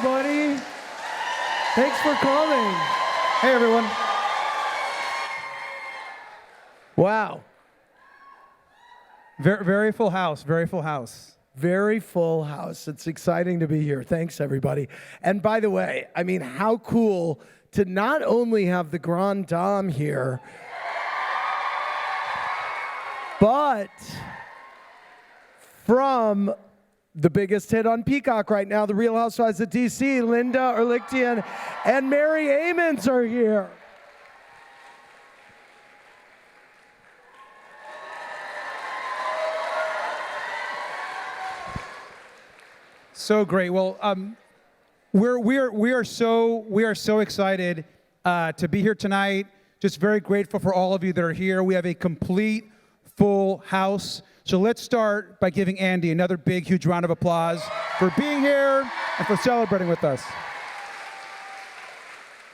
everybody. Thanks for coming. Hey, everyone. Wow. Very full house, very full house. Very full house. It's exciting to be here. Thanks, everybody. And by the way, I mean, how cool to not only have the Grand Dame here, but from the biggest hit on Peacock right now, The Real Housewives of D.C., Linda Erlichtian and Mary Amons are here. So great. Well, we are so excited to be here tonight. Just very grateful for all of you that are here. We have a complete full house. So let's start by giving Andy another big, huge round of applause for being here and for celebrating with us.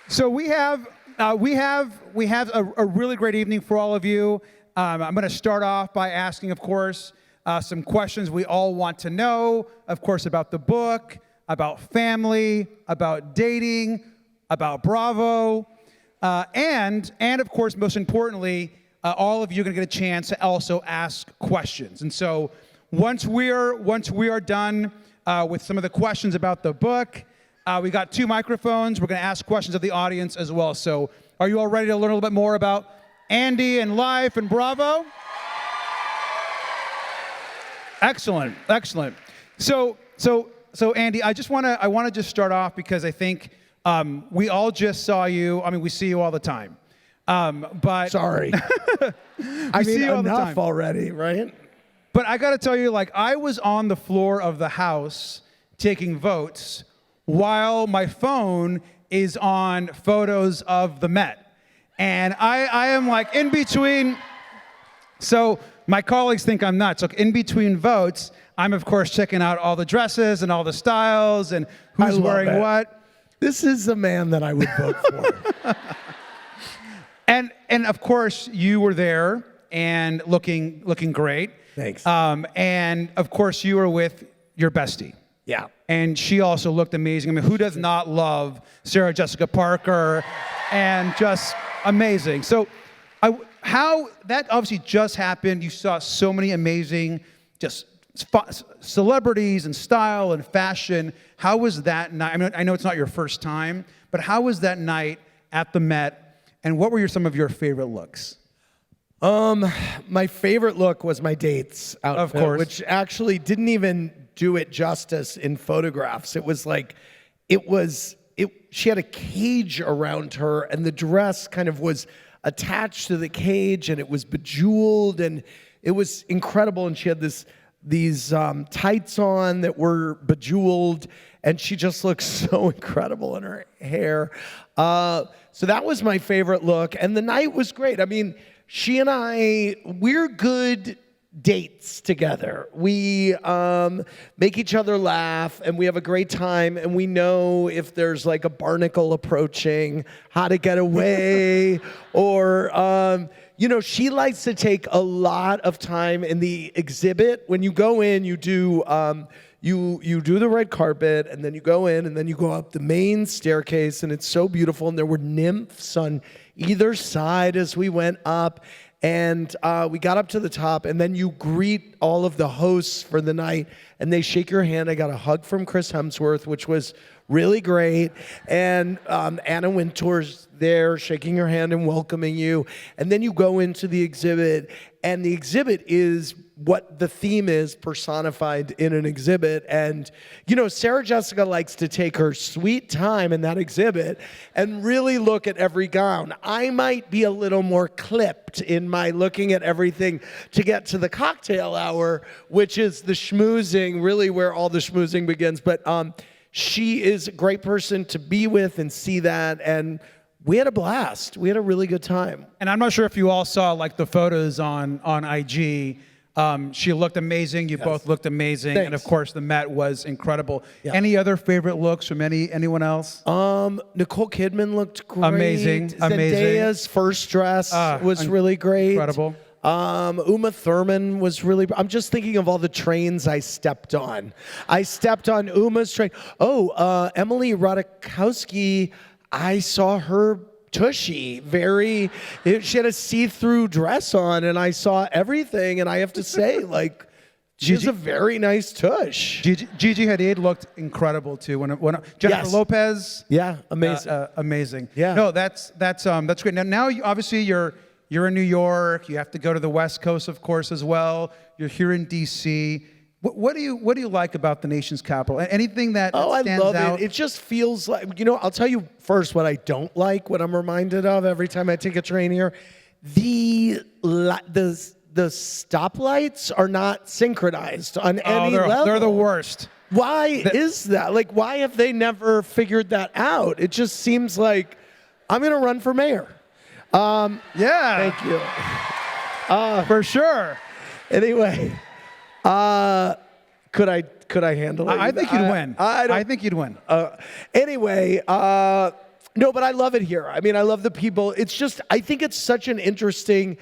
So we have a really great evening for all of you. I'm going to start off by asking, of course, some questions we all want to know, of course, about the book, about family, about dating, about Bravo, and of course, most importantly, all of you are going to get a chance to also ask questions. And so once we are done with some of the questions about the book, we got 2 microphones. We're going to ask questions of the audience as well. So are you all ready to learn a little bit more about Andy and life and Bravo? Excellent, excellent. So Andy, I want to just start off because I think we all just saw you. I mean, we see you all the time. But sorry, I mean enough already, right? But I got to tell you, like, I was on the floor of the House taking votes while my phone is on photos of the Met, and I am like in between. So my colleagues think I'm nuts. So in between votes, I'm of course checking out all the dresses and all the styles and who's wearing what. This is the man that I would vote for. And of course you were there and looking great. Thanks. And of course you were with your bestie. Yeah. And she also looked amazing. I mean, who does not love Sarah Jessica Parker? And just amazing. So how that obviously just happened. You saw so many amazing just celebrities and style and fashion. How was that night? I mean, I know it's not your first time, but how was that night at the Met? And what were some of your favorite looks? My favorite look was my dates outfit, of course, which actually didn't even do it justice in photographs. It was like, she had a cage around her, and the dress kind of was attached to the cage, and it was bejeweled, and it was incredible. And she had these tights on that were bejeweled, and she just looked so incredible in her hair. So that was my favorite look, and the night was great. I mean, she and we're good dates together. We make each other laugh, and we have a great time, and we know if there's like a barnacle approaching, how to get away, or she likes to take a lot of time in the exhibit. When you go in, you do you do the red carpet, and then you go in, and then you go up the main staircase, and it's so beautiful. And there were nymphs on either side as we went up, and we got up to the top, and then you greet all of the hosts for the night, and they shake your hand. I got a hug from Chris Hemsworth, which was really great, and Anna Wintour's there shaking your hand and welcoming you. And then you go into the exhibit, and the exhibit is what the theme is personified in an exhibit. And Sarah Jessica likes to take her sweet time in that exhibit and really look at every gown. I might be a little more clipped in my looking at everything to get to the cocktail hour, which is the schmoozing, really where all the schmoozing begins. But she is a great person to be with and see that, and we had a blast. We had a really good time. And I'm not sure if you all saw like the photos on IG. She looked amazing. You both looked amazing. Thanks. And of course, the Met was incredible. Yeah. Any other favorite looks from anyone else? Nicole Kidman looked great. Amazing. Zendaya's first dress was really great. Incredible. Uma Thurman was really. I'm just thinking of all the trains I stepped on. I stepped on Uma's train. Oh, Emily Ratajkowski. I saw her tushy. She had a see-through dress on, and I saw everything. And I have to say, like, she's a very nice tush. Gigi Hadid looked incredible too. When Jennifer Lopez. Yeah, amazing. Amazing. Yeah. No, that's great. Now obviously you're in New York. You have to go to the West Coast, of course, as well. You're here in D.C. What do you like about the nation's capital? Anything that stands out? I love it. It just feels like, I'll tell you first what I don't like, what I'm reminded of every time I take a train here. The stoplights are not synchronized on any level. They're the worst. Why is that? Like, why have they never figured that out? It just seems like I'm going to run for mayor. Yeah. Thank you. For sure. Anyway, could I handle it? I think you'd win. I think you'd win. Anyway, no, but I love it here. I mean, I love the people. It's just, I think it's such an interesting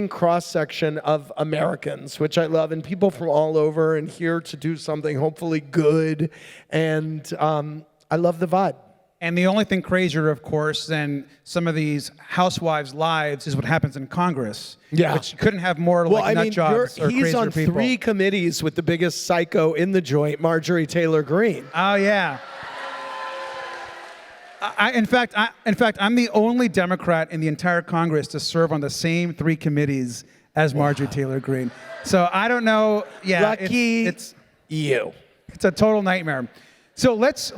cross section of Americans, which I love, and people from all over, and here to do something hopefully good, and I love the vibe. And the only thing crazier, of course, than some of these housewives' lives is what happens in Congress. Yeah. Which couldn't have more nut jobs or he's crazier on people. 3 committees with the biggest psycho in the joint, Marjorie Taylor Greene. Oh, yeah. In fact, I'm the only Democrat in the entire Congress to serve on the same 3 committees as Marjorie Taylor Greene. So I don't know. Yeah, Lucky it's you. It's a total nightmare. So let's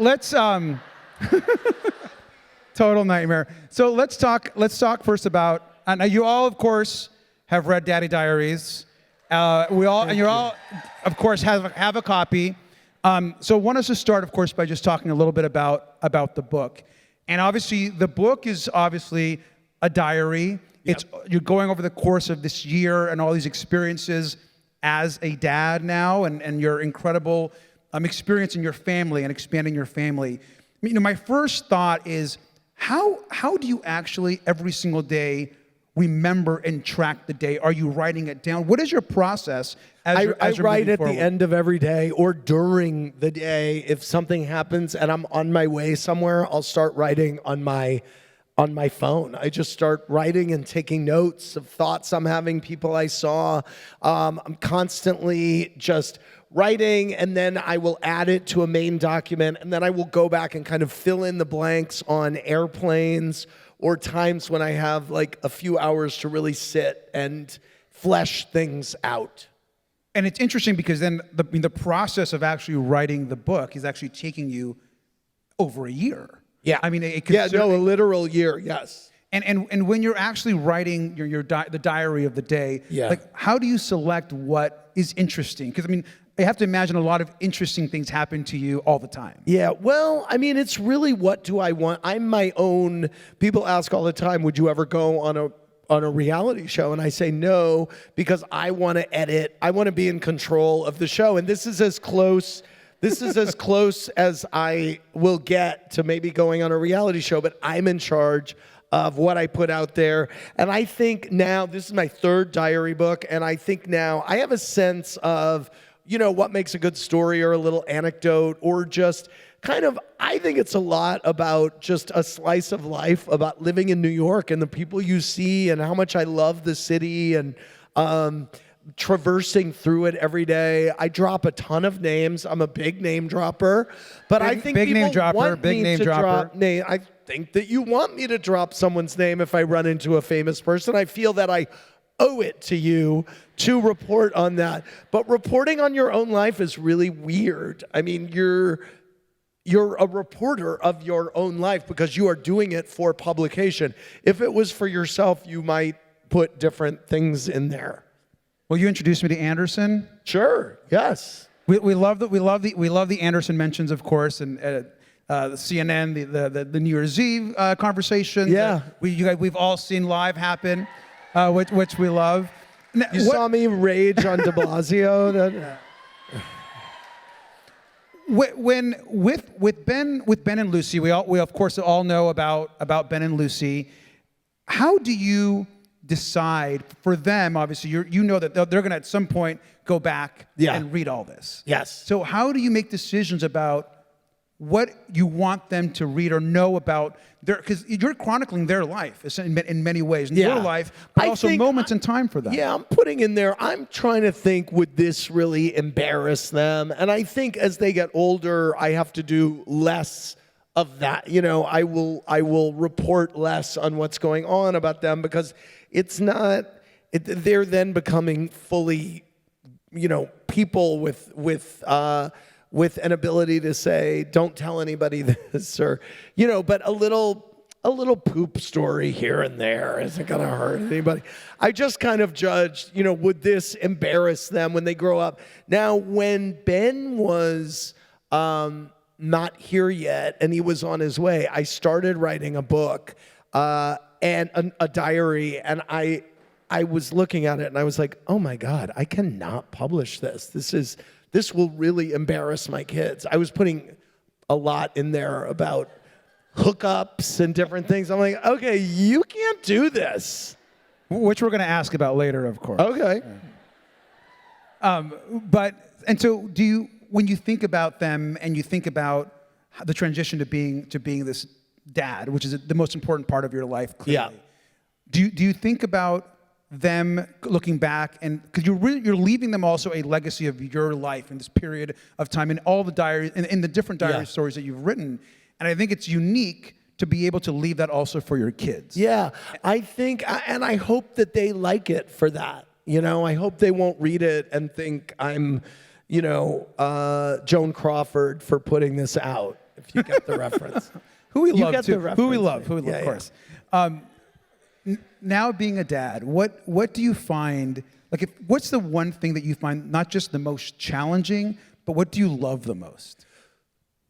total nightmare. So let's talk first about. Now you all, of course, have read Daddy Diaries. You're all, of course, have a copy. So I want us to start, of course, by just talking a little bit about the book. And obviously, the book is obviously a diary. Yep. You're going over the course of this year and all these experiences as a dad now, and your incredible experience in your family and expanding your family. My first thought is, how do you actually every single day remember and track the day? Are you writing it down? What is your process as you're write at forward? The end of every day or during the day. If something happens and I'm on my way somewhere, I'll start writing on my phone. I just start writing and taking notes of thoughts I'm having, people I saw. I'm constantly just writing, and then I will add it to a main document, and then I will go back and kind of fill in the blanks on airplanes or times when I have like a few hours to really sit and flesh things out. And it's interesting because then the process of actually writing the book is actually taking you over a year. Yeah. I mean, it could a literal year, yes. And when you're actually writing the diary of the day, like, how do you select what is interesting? Because, I mean, I have to imagine a lot of interesting things happen to you all the time. Yeah, well, I mean, it's really what do I want? I'm my own. People ask all the time, would you ever go on a reality show? And I say no, because I want to edit. I want to be in control of the show. And this is as close as I will get to maybe going on a reality show, but I'm in charge of what I put out there. And I think now, this is my 3rd diary book, and I think now I have a sense of, what makes a good story or a little anecdote or just kind of, I think it's a lot about just a slice of life, about living in New York and the people you see and how much I love the city and traversing through it every day. I drop a ton of names. I'm a big name dropper, but I think big people name dropper, want big me name to dropper. drop name. I think that you want me to drop someone's name if I run into a famous person. I feel that I owe it to you to report on that. But reporting on your own life is really weird. I mean, you're a reporter of your own life because you are doing it for publication. If it was for yourself, you might put different things in there. Will you introduce me to Anderson? Sure. Yes. We love the Anderson mentions, of course, and the CNN, the New Year's Eve conversations. Yeah. We've all seen live happen, which we love. You saw me rage on de Blasio. When with Ben and Lucy, we of course all know about Ben and Lucy. How do you decide for them? Obviously, you know that they're going to at some point go back and read all this. Yes. So how do you make decisions about what you want them to read or know about because you're chronicling their life in many ways, their life, but also moments in time for them. Yeah, I'm putting in there, I'm trying to think, would this really embarrass them? And I think as they get older, I have to do less of that. You know, I will report less on what's going on about them because it's not, they're then becoming fully, you know, people with an ability to say, don't tell anybody this, or, you know, but a little poop story here and there isn't going to hurt anybody. I just kind of judged, you know, would this embarrass them when they grow up? Now, when Ben was not here yet and he was on his way, I started writing a book and a diary, and I was looking at it and I was like, oh my God, I cannot publish this. This will really embarrass my kids. I was putting a lot in there about hookups and different things. I'm like, okay, you can't do this. Which we're going to ask about later, of course. Okay. And so when you think about them and you think about the transition to being this dad, which is the most important part of your life, clearly. Yeah. Do you think about them looking back, and because you're leaving them also a legacy of your life in this period of time, in all the diaries, in the different diary stories that you've written, and I think it's unique to be able to leave that also for your kids. Yeah, I think, and I hope that they like it for that. You know, I hope they won't read it and think I'm, you know, Joan Crawford for putting this out. If you get the reference, who we love, of course. Now being a dad, what do you find, what's the one thing that you find not just the most challenging, but what do you love the most?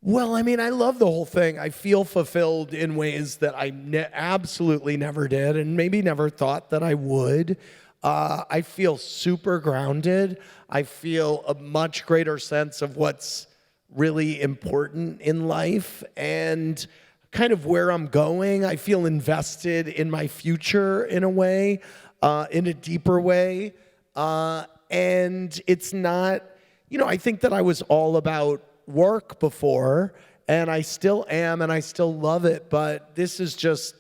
Well, I mean, I love the whole thing. I feel fulfilled in ways that I absolutely never did and maybe never thought that I would. I feel super grounded. I feel a much greater sense of what's really important in life and kind of where I'm going. I feel invested in my future in a way, in a deeper way. And it's not, you know, I think that I was all about work before, and I still am, and I still love it, but this is just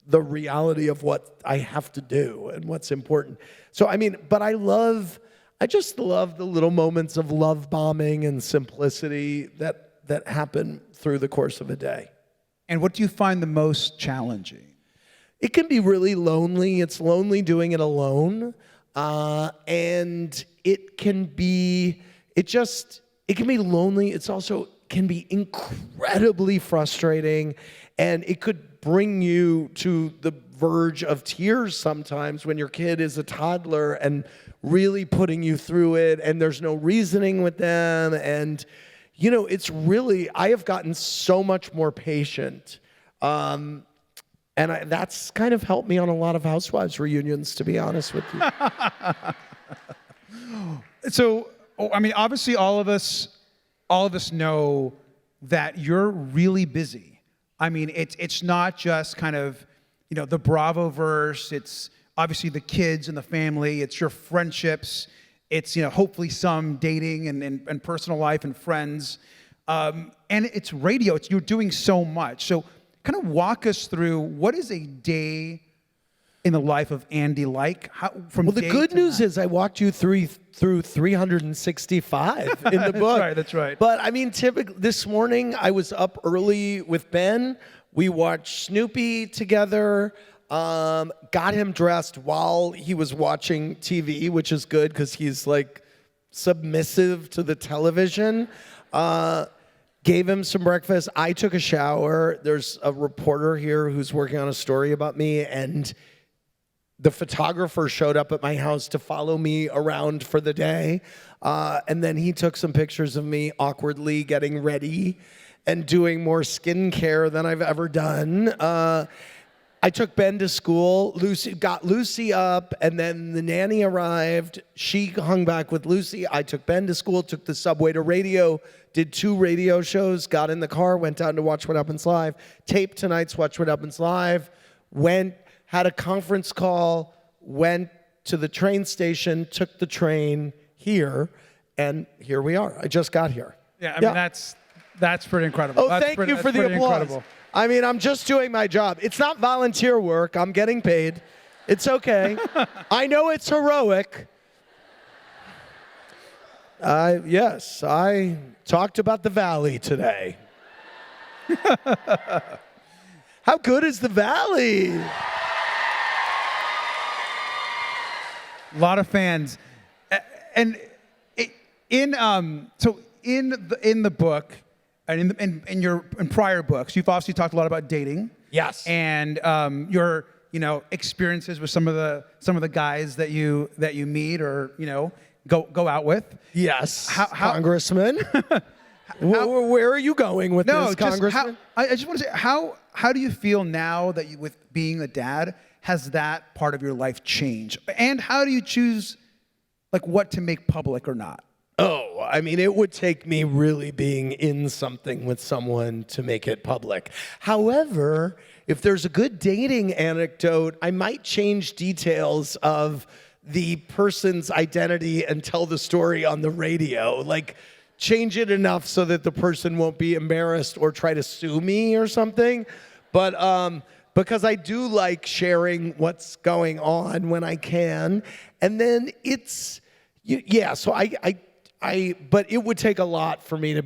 the reality of what I have to do and what's important. So, I mean, but I just love the little moments of love bombing and simplicity that happen through the course of a day. And what do you find the most challenging? It can be really lonely. It's lonely doing it alone. And it can be lonely. It's also can be incredibly frustrating. And it could bring you to the verge of tears sometimes when your kid is a toddler and really putting you through it. And there's no reasoning with them. And you know, I have gotten so much more patient. And that's kind of helped me on a lot of Housewives reunions, to be honest with you. So, I mean, obviously all of us know that you're really busy. I mean, it's not just kind of, you know, the Bravoverse. It's obviously the kids and the family. It's your friendships. It's, you know, hopefully some dating and personal life and friends. And it's radio. You're doing so much. So kind of walk us through, what is a day in the life of Andy like? Well, the good news is I walked you through 365 in the book. That's right. But I mean, typically this morning I was up early with Ben. We watched Snoopy together. Got him dressed while he was watching TV, which is good because he's like submissive to the television. Gave him some breakfast. I took a shower. There's a reporter here who's working on a story about me, and the photographer showed up at my house to follow me around for the day. And then he took some pictures of me awkwardly getting ready and doing more skincare than I've ever done. I took Ben to school. Got Lucy up, and then the nanny arrived. She hung back with Lucy. I took Ben to school, took the subway to radio, did 2 radio shows, got in the car, went down to Watch What Happens Live, taped tonight's Watch What Happens Live, had a conference call went to the train station, took the train here, and here we are. I just got here. Yeah, I mean, that's pretty incredible. Oh, That's thank pretty, you for that's the pretty applause. incredible. I mean, I'm just doing my job. It's not volunteer work. I'm getting paid. It's okay. I know it's heroic. Yes, I talked about the Valley today. How good is the Valley? A lot of fans, and in the book, and in prior books, you've obviously talked a lot about dating. Yes. And your experiences with some of the guys that you meet or go out with. Yes. Congressman. Where are you going with this, Congressman? I just want to say, how do you feel now that with being a dad, has that part of your life changed? And how do you choose what to make public or not? Oh, I mean, it would take me really being in something with someone to make it public. However, if there's a good dating anecdote, I might change details of the person's identity and tell the story on the radio. Change it enough so that the person won't be embarrassed or try to sue me or something. But because I do like sharing what's going on when I can. And then but it would take a lot for me to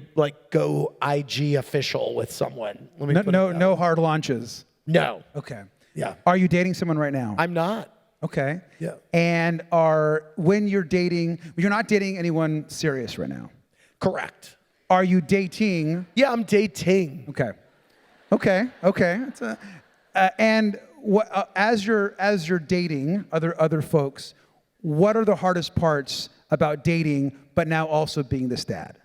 go IG official with someone. Let me put it that way. No hard launches. No. Okay. Yeah. Are you dating someone right now? I'm not. Okay. Yeah. And when you're not dating anyone serious right now. Correct. Are you dating? Yeah, I'm dating. Okay. It's and what as you're dating other folks, what are the hardest parts about dating, but now also being this dad?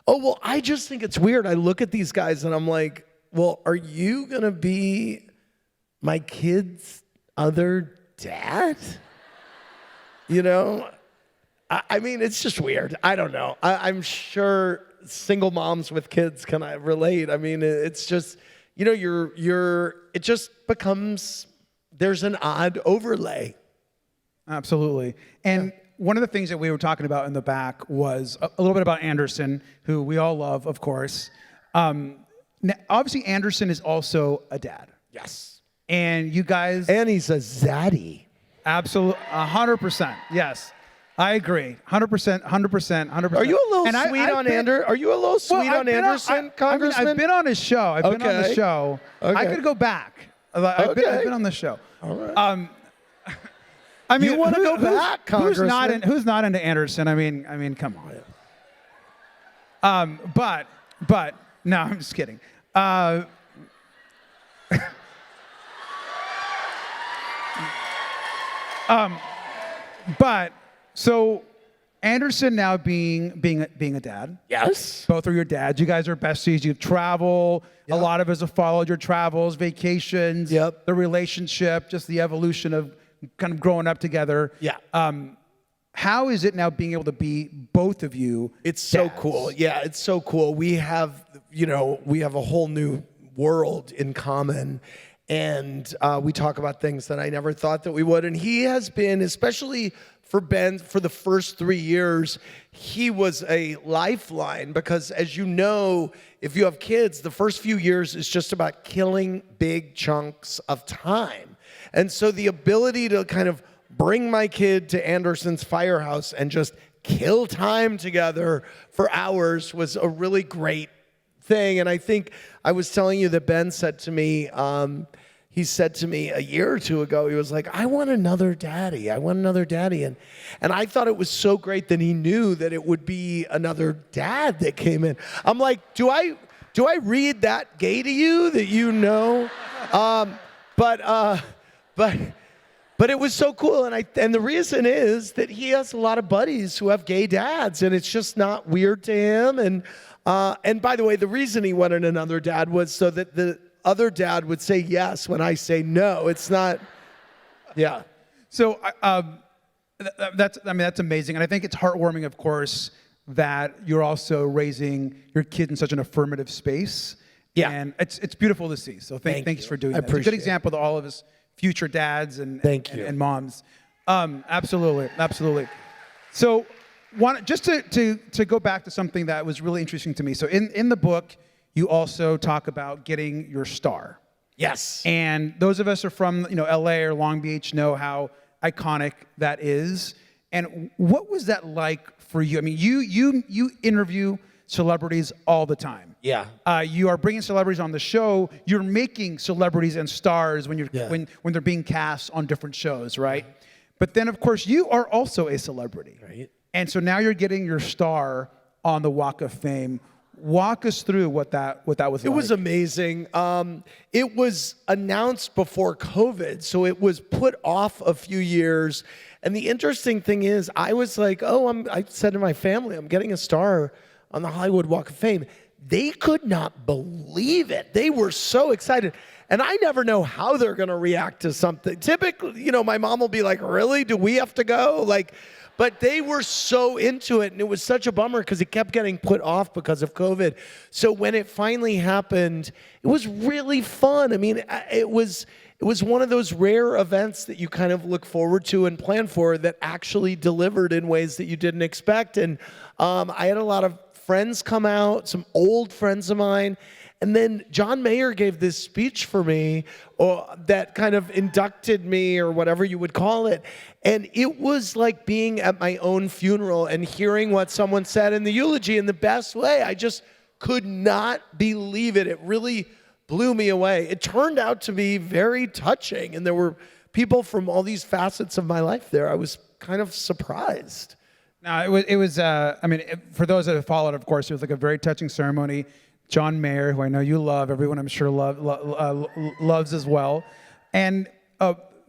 Oh, well, I just think it's weird. I look at these guys and I'm like, well, are you going to be my kid's other dad? I mean, it's just weird. I don't know. I'm sure single moms with kids can relate. I mean, it's just, it just becomes, there's an odd overlay. Absolutely. And one of the things that we were talking about in the back was a little bit about Anderson, who we all love, of course. Now, obviously, Anderson is also a dad. Yes. And you guys... And he's a zaddy. Absolutely. 100%. Yes. I agree. 100%. 100%. Are you a little sweet on Anderson? Are you a little sweet on Anderson, Congressman? I've been on his show. I've been on the show. Okay. I could go back. I've been on the show. All right. I mean, you want to go back, Congressman? Who's not into Anderson? I mean, come on. But no, I'm just kidding. But so Anderson now being a dad. Yes. Both are your dads. You guys are besties. You travel. Yep. A lot of us have followed your travels, vacations. Yep. The relationship, just the evolution of kind of growing up together. Yeah. How is it now being able to be both of you? It's so cool. Yeah, it's so cool. We have a whole new world in common. And we talk about things that I never thought that we would. And he has been, especially for Ben, for the first 3 years, he was a lifeline because, as you know, if you have kids, the first few years is just about killing big chunks of time. And so the ability to kind of bring my kid to Anderson's firehouse and just kill time together for hours was a really great thing. And I think I was telling you that Ben said to me, he said to me a year or two ago, he was like, I want another daddy. I want another daddy. And I thought it was so great that he knew that it would be another dad that came in. I'm like, do I read that gay to you that you know? But it was so cool. And the reason is that he has a lot of buddies who have gay dads, and it's just not weird to him. And by the way, the reason he wanted another dad was so that the other dad would say yes when I say no. It's not, yeah. So that's amazing. And I think it's heartwarming, of course, that you're also raising your kid in such an affirmative space. Yeah. And it's beautiful to see. So thanks for doing that. It's a good example to all of us future dads and moms. Absolutely, absolutely. So, just to go back to something that was really interesting to me. So, in the book, you also talk about getting your star. Yes. And those of us who are from LA or Long Beach know how iconic that is. And what was that like for you? I mean, you interview celebrities all the time. Yeah. You are bringing celebrities on the show. You're making celebrities and stars when when they're being cast on different shows, right? But then, of course, you are also a celebrity. Right. And so now you're getting your star on the Walk of Fame. Walk us through what that was like. It was amazing. It was announced before COVID, so it was put off a few years. And the interesting thing is, I was like, I said to my family, I'm getting a star on the Hollywood Walk of Fame. They could not believe it. They were so excited. And I never know how they're going to react to something. Typically, my mom will be like, really? Do we have to go? But they were so into it, and it was such a bummer because it kept getting put off because of COVID. So when it finally happened, it was really fun. I mean, it was one of those rare events that you kind of look forward to and plan for that actually delivered in ways that you didn't expect. And I had a lot of friends come out, some old friends of mine. And then John Mayer gave this speech for me that kind of inducted me or whatever you would call it. And it was like being at my own funeral and hearing what someone said in the eulogy in the best way. I just could not believe it. It really blew me away. It turned out to be very touching. And there were people from all these facets of my life there. I was kind of surprised. No, it was. For those that have followed, of course, it was like a very touching ceremony. John Mayer, who I know you love, everyone I'm sure loves as well. And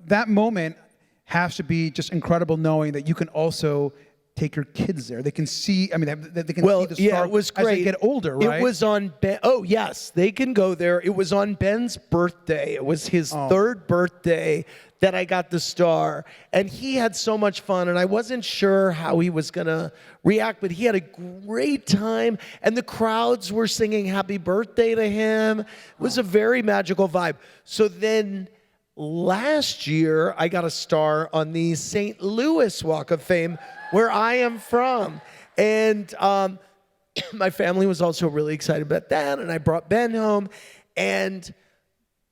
that moment has to be just incredible, knowing that you can also take your kids there. They can see, they can see the star it was great. as they get older, right? It was on Ben. Oh, yes, they can go there. It was on Ben's birthday. It was his third birthday that I got the star. And he had so much fun, and I wasn't sure how he was going to react, but he had a great time, and the crowds were singing happy birthday to him. It was a very magical vibe. So then last year, I got a star on the St. Louis Walk of Fame, where I am from. And my family was also really excited about that, and I brought Ben home, and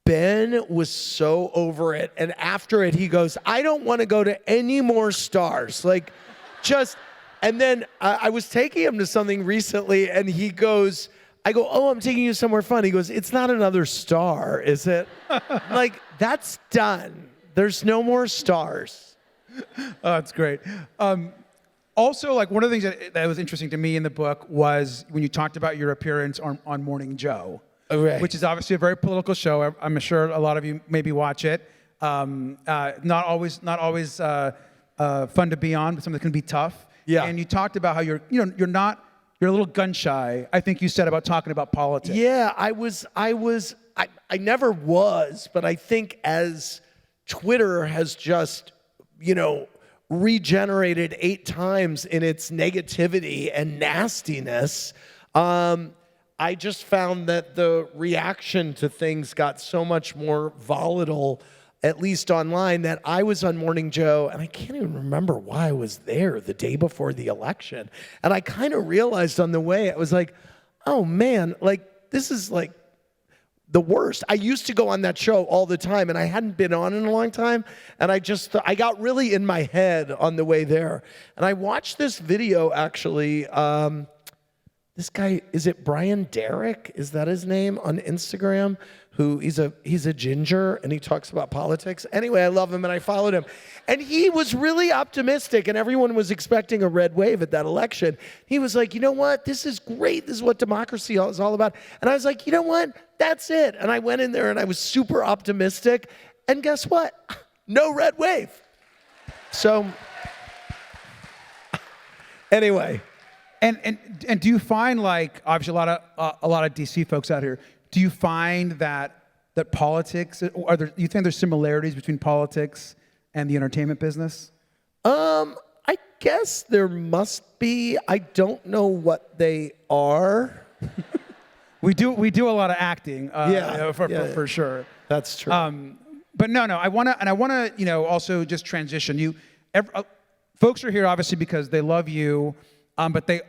Ben was so over it. And after it, he goes, I don't want to go to any more stars. And then I was taking him to something recently, and he goes, I go, I'm taking you somewhere fun. He goes, it's not another star, is it? Like, that's done. There's no more stars. Oh, that's great. Also, like, one of the things that was interesting to me in the book was when you talked about your appearance on Morning Joe. Right. Which is obviously a very political show. I'm sure a lot of you maybe watch it. Not always fun to be on, but something that can be tough. Yeah. And you talked about how you're a little gun shy. I think you said about talking about politics. Yeah, I never was, but I think as Twitter has just, regenerated 8 times in its negativity and nastiness, I just found that the reaction to things got so much more volatile, at least online, that I was on Morning Joe, and I can't even remember why I was there the day before the election. And I kind of realized on the way, I was like, oh man, like, this is like the worst. I used to go on that show all the time, and I hadn't been on in a long time, and I got really in my head on the way there. And I watched this video, actually, this guy, is it Brian Derrick? Is that his name on Instagram? He's a ginger, and he talks about politics. Anyway, I love him, and I followed him. And he was really optimistic, and everyone was expecting a red wave at that election. He was like, you know what? This is great. This is what democracy is all about. And I was like, you know what? That's it. And I went in there, and I was super optimistic. And guess what? No red wave. So anyway. And do you find, like, obviously a lot of DC folks out here, do you find that politics, do you think there's similarities between politics and the entertainment business? I guess there must be. I don't know what they are. We do a lot of acting, for sure. That's true. But no, I want to, also just transition. folks are here obviously because they love you, but they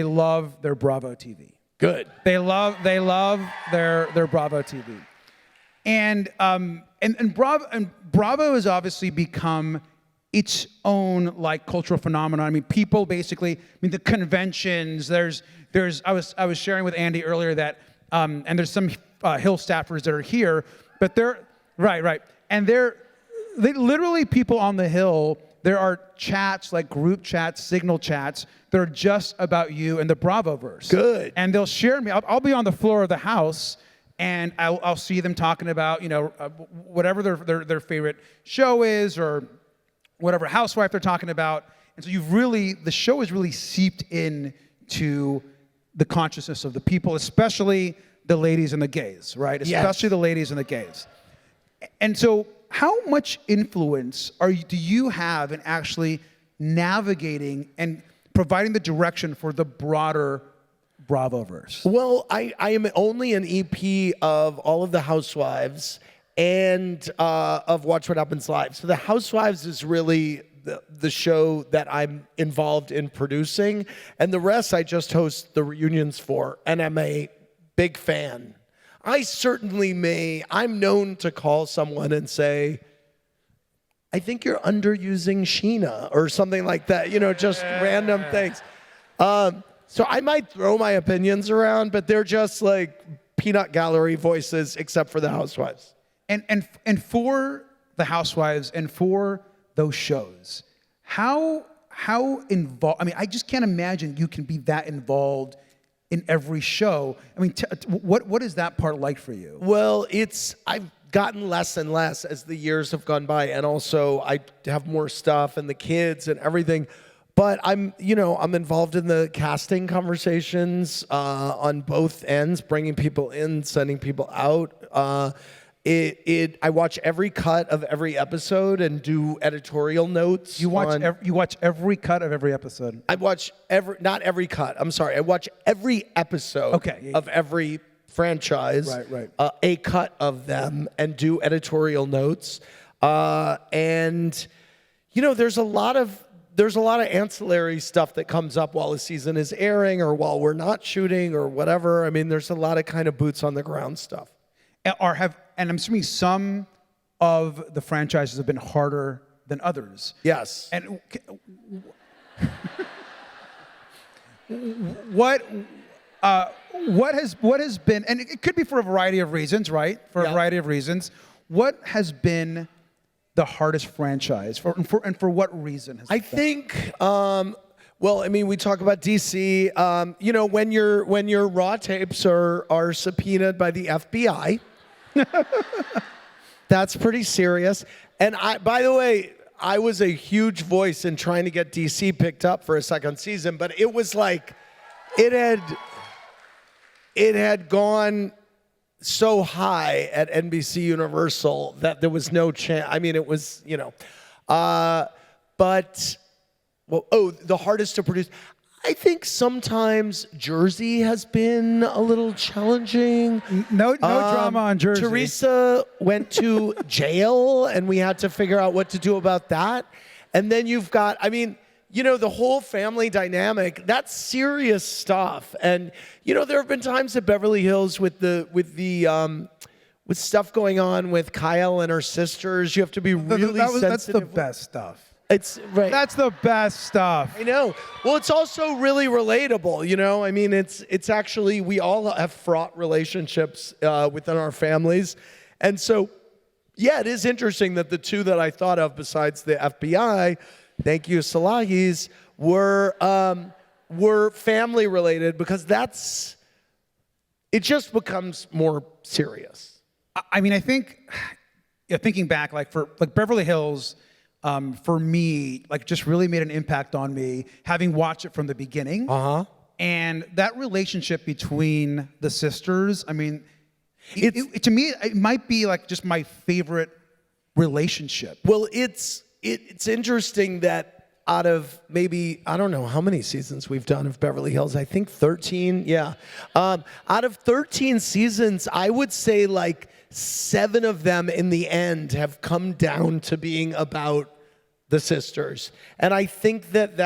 love their Bravo TV. Good. They love their Bravo TV, and Bravo has obviously become its own like cultural phenomenon. I mean, people basically. I mean, the conventions. I was sharing with Andy earlier that, and there's some Hill staffers that are here, but they're right, and they literally people on the Hill. There are chats, like group chats, signal chats, that are just about you and the Bravoverse. Good. And they'll share me. I'll be on the floor of the house, and I'll see them talking about, whatever their favorite show is, or whatever housewife they're talking about. And so the show is really seeped into the consciousness of the people, especially the ladies and the gays, right? Especially the ladies and the gays. And so, how much influence do you have in actually navigating and providing the direction for the broader Bravoverse? Well, I am only an EP of all of the Housewives and of Watch What Happens Live. So the Housewives is really the show that I'm involved in producing, and the rest I just host the reunions for, and I'm a big fan. I'm known to call someone and say, I think you're underusing Sheena or something like that, just random things. So I might throw my opinions around, but they're just like peanut gallery voices, except for the Housewives. And for the Housewives and for those shows, how involved, I mean, I just can't imagine you can be that involved in every show. I mean, what is that part like for you? Well, I've gotten less and less as the years have gone by, and also I have more stuff and the kids and everything. But I'm involved in the casting conversations on both ends, bringing people in, sending people out. I watch every cut of every episode and do editorial notes. You watch every cut of every episode. I watch not every cut. I'm sorry. I watch every episode of every franchise. Right. A cut of them and do editorial notes. And there's a lot of ancillary stuff that comes up while a season is airing or while we're not shooting or whatever. I mean, there's a lot of kind of boots on the ground stuff. And I'm assuming some of the franchises have been harder than others. Yes. And what has been, and it could be for a variety of reasons, right? For a variety of reasons. What has been the hardest franchise and for what reason? I think. Well, I mean, we talk about DC. When your raw tapes are subpoenaed by the FBI. That's pretty serious. And by the way, I was a huge voice in trying to get DC picked up for a second season, but it was like it had gone so high at NBC Universal that there was no chance. I mean, it was, but the hardest to produce. I think sometimes Jersey has been a little challenging. No drama on Jersey. Teresa went to jail, and we had to figure out what to do about that. And then you've got, the whole family dynamic. That's serious stuff. And there have been times at Beverly Hills with stuff going on with Kyle and her sisters. You have to be really sensitive. That's the best stuff. It's right. That's the best stuff. I know. Well, it's also really relatable, I mean, it's actually, we all have fraught relationships within our families. And so, it is interesting that the two that I thought of besides the FBI, thank you, Salahis, were family related, because it just becomes more serious. I mean, I think, thinking back, for Beverly Hills, for me, just really made an impact on me, having watched it from the beginning. And that relationship between the sisters, I mean, to me, it might be just my favorite relationship. Well, it's interesting that out of maybe, I don't know how many seasons we've done of Beverly Hills. I think 13, yeah. Out of 13 seasons, I would say 7 of them in the end have come down to being about the sisters. And I think that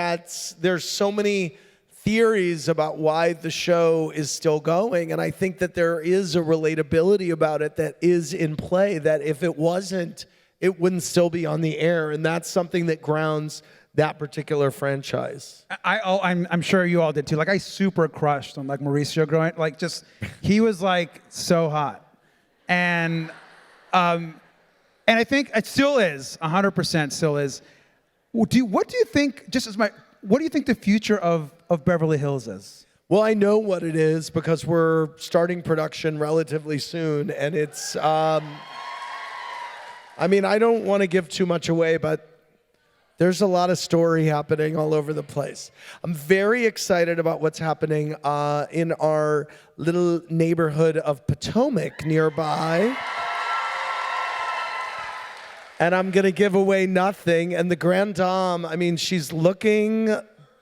there's so many theories about why the show is still going, and I think that there is a relatability about it that is in play, that if it wasn't, it wouldn't still be on the air, and that's something that grounds that particular franchise. I'm sure you all did too. Like, I super crushed on like Mauricio growing, like, just, he was like so hot. And I think it still is, 100% still is. What do you think, what do you think the future of Beverly Hills is? Well, I know what it is because we're starting production relatively soon, and it's, I mean, I don't want to give too much away, but there's a lot of story happening all over the place. I'm very excited about what's happening in our little neighborhood of Potomac nearby. And I'm going to give away nothing. And the Grand Dame, I mean, she's looking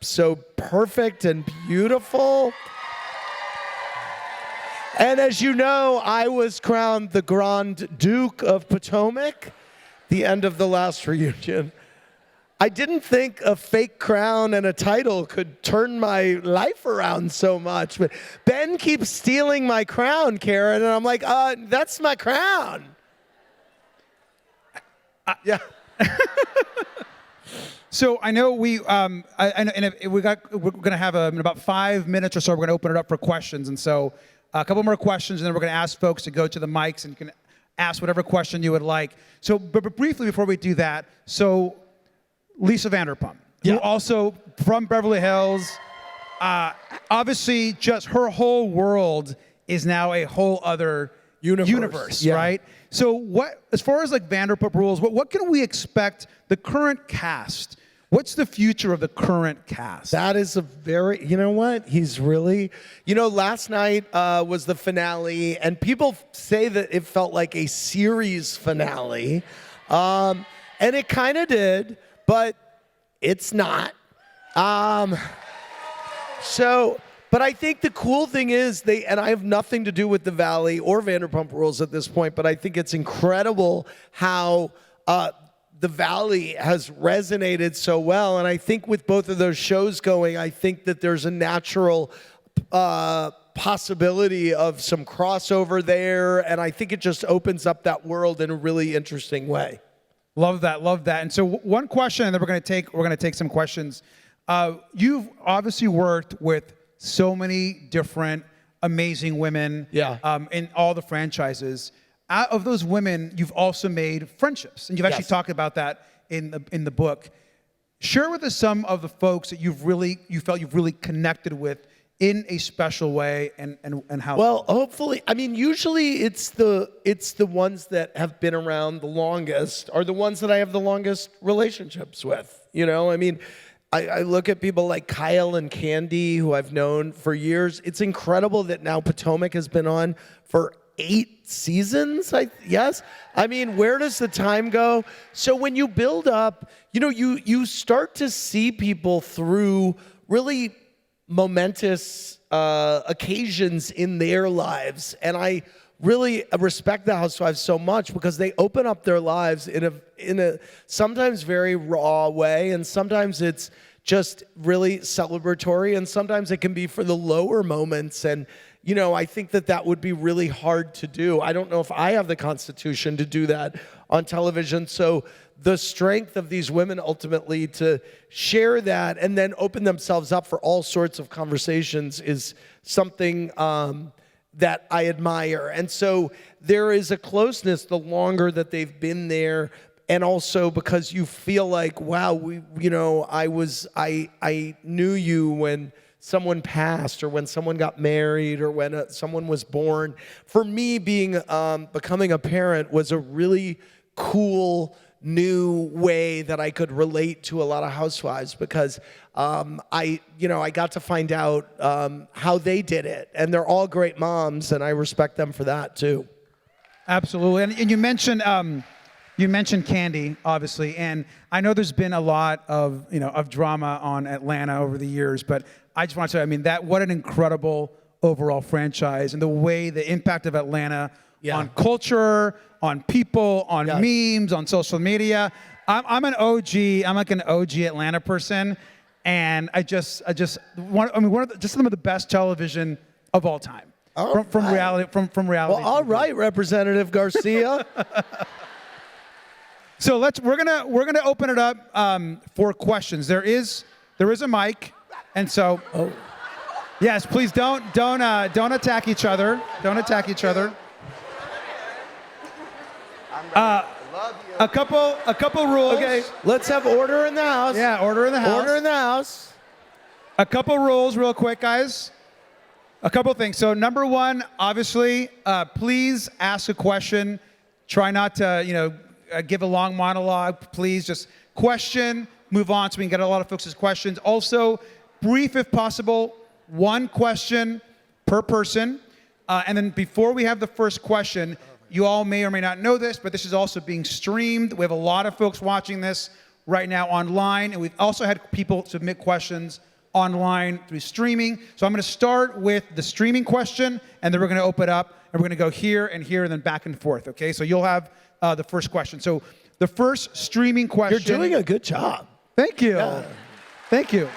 so perfect and beautiful. And as you know, I was crowned the Grand Duke of Potomac, the end of the last reunion. I didn't think a fake crown and a title could turn my life around so much. But Ben keeps stealing my crown, Karen, and I'm like, that's my crown. Yeah. So I know we're going to have in about 5 minutes or so, we're going to open it up for questions. And so a couple more questions, and then we're going to ask folks to go to the mics and you can ask whatever question you would like. So, but briefly before we do that, so Lisa Vanderpump, who also from Beverly Hills, obviously just her whole world is now a whole other universe, right? So what, as far as like Vanderpump Rules, what can we expect the current cast? What's the future of the current cast? That is a very, you know what? He's really, last night was the finale, and people say that it felt like a series finale. And it kind of did, but it's not. But I think the cool thing is and I have nothing to do with the Valley or Vanderpump Rules at this point, but I think it's incredible how the Valley has resonated so well. And I think with both of those shows going, I think that there's a natural possibility of some crossover there. And I think it just opens up that world in a really interesting way. Love that, love that. And so one question, and then we're going to take some questions. You've obviously worked with so many different amazing women in all the franchises. Out of those women, you've also made friendships, and you've actually talked about that in the book. Share with us some of the folks that you felt you've really connected with in a special way, and how. Well, hopefully, I mean, usually it's the ones that have been around the longest are the ones that I have the longest relationships with. I mean, I look at people like Kyle and Candy, who I've known for years. It's incredible that now Potomac has been on for 8 seasons, yes? I mean, where does the time go? So when you build up, you start to see people through really momentous occasions in their lives. And I really respect the Housewives so much because they open up their lives in a sometimes very raw way, and sometimes it's just really celebratory, and sometimes it can be for the lower moments. And I think that would be really hard to do. I don't know if I have the constitution to do that on television. So the strength of these women ultimately to share that and then open themselves up for all sorts of conversations is something that I admire. And so there is a closeness the longer that they've been there, and also because you feel like, wow, I knew you when someone passed, or when someone got married, or when someone was born. For me, becoming a parent was a really cool new way that I could relate to a lot of housewives, because I got to find out how they did it, and they're all great moms, and I respect them for that too. Absolutely, and you mentioned Candy, obviously, and I know there's been a lot of drama on Atlanta over the years, but I just want to say, what an incredible overall franchise, and the impact of Atlanta on culture, on people, on memes, on social media. I'm an OG. I'm like an OG Atlanta person, and I just one of just some of the best television of all time from reality Well, all TV. right, Representative Garcia. So we're gonna open it up for questions. There is a mic, and so yes, please don't attack each other. Don't attack each other. A couple rules. Okay, let's have order in the house. Yeah, order in the house. Order in the house. A couple rules real quick, guys. A couple things. So number one, obviously, please ask a question. Try not to, give a long monologue. Please just question, move on so we can get a lot of folks' questions. Also, brief if possible, one question per person. And then before we have the first question, you all may or may not know this, but this is also being streamed. We have a lot of folks watching this right now online, and we've also had people submit questions online through streaming. So I'm going to start with the streaming question, and then we're going to open it up, and we're going to go here, and then back and forth, okay? So you'll have the first question. So the first streaming question... You're doing a good job. Thank you. Yeah. Thank you.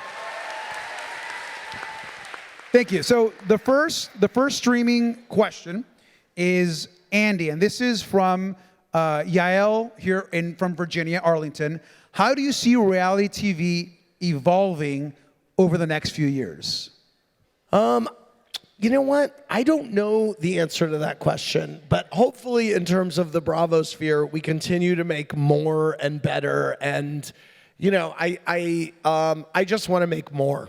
Thank you. So the first streaming question is Andy, and this is from Yael here from Virginia, Arlington. How do you see reality TV evolving over the next few years? You know what? I don't know the answer to that question, but hopefully in terms of the Bravo sphere, we continue to make more and better. And, I just want to make more.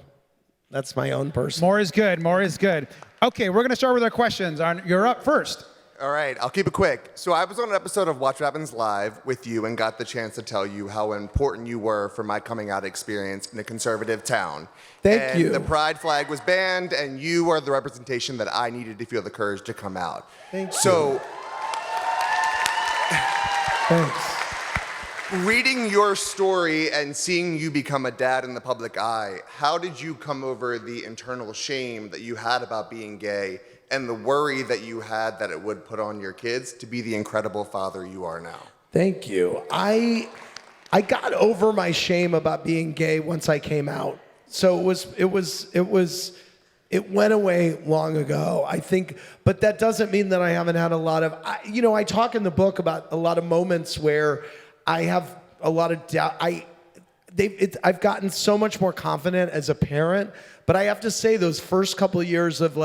That's my own personal. More is good. More is good. Okay, we're going to start with our questions. You're up first. All right, I'll keep it quick. So I was on an episode of Watch What Happens Live with you and got the chance to tell you how important you were for my coming out experience in a conservative town. Thank you. The pride flag was banned, and you are the representation that I needed to feel the courage to come out. Thank you. So, thanks. Reading your story and seeing you become a dad in the public eye, how did you come over the internal shame that you had about being gay and the worry that you had that it would put on your kids to be the incredible father you are now? Thank you. I got over my shame about being gay once I came out. So it went away long ago, I think, but that doesn't mean that I haven't had a lot of, I talk in the book about a lot of moments where I have a lot of doubt. I've gotten so much more confident as a parent, but I have to say those first couple of years of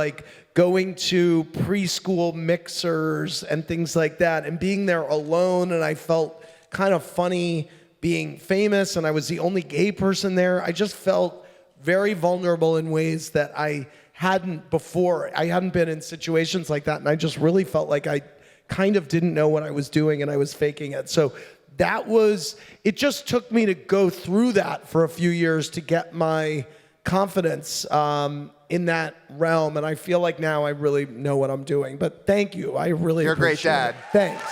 going to preschool mixers and things like that and being there alone, and I felt kind of funny being famous and I was the only gay person there. I just felt very vulnerable in ways that I hadn't before. I hadn't been in situations like that, and I just really felt like I kind of didn't know what I was doing and I was faking it. So it just took me to go through that for a few years to get my confidence in that realm, and I feel like now I really know what I'm doing. But thank you, I really You're a great appreciate dad. it. Thanks.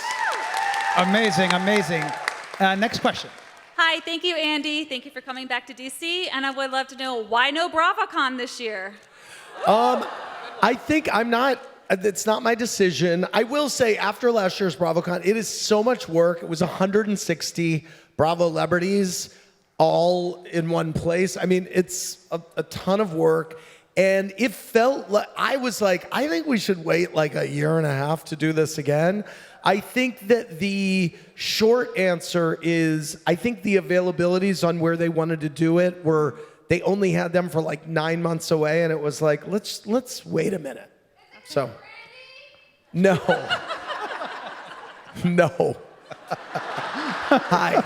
Amazing. Next question. Hi, thank you, Andy. Thank you for coming back to DC, and I would love to know why no BravoCon this year? I think it's not my decision. I will say after last year's BravoCon, it is so much work. It was 160 Bravolebrities all in one place. I mean, it's a ton of work. And it felt like, I was like, I think we should wait like a year and a half to do this again. I think that the short answer is, I think the availabilities on where they wanted to do it they only had them for like 9 months away, and it was like, let's wait a minute. So, no. No. Hi.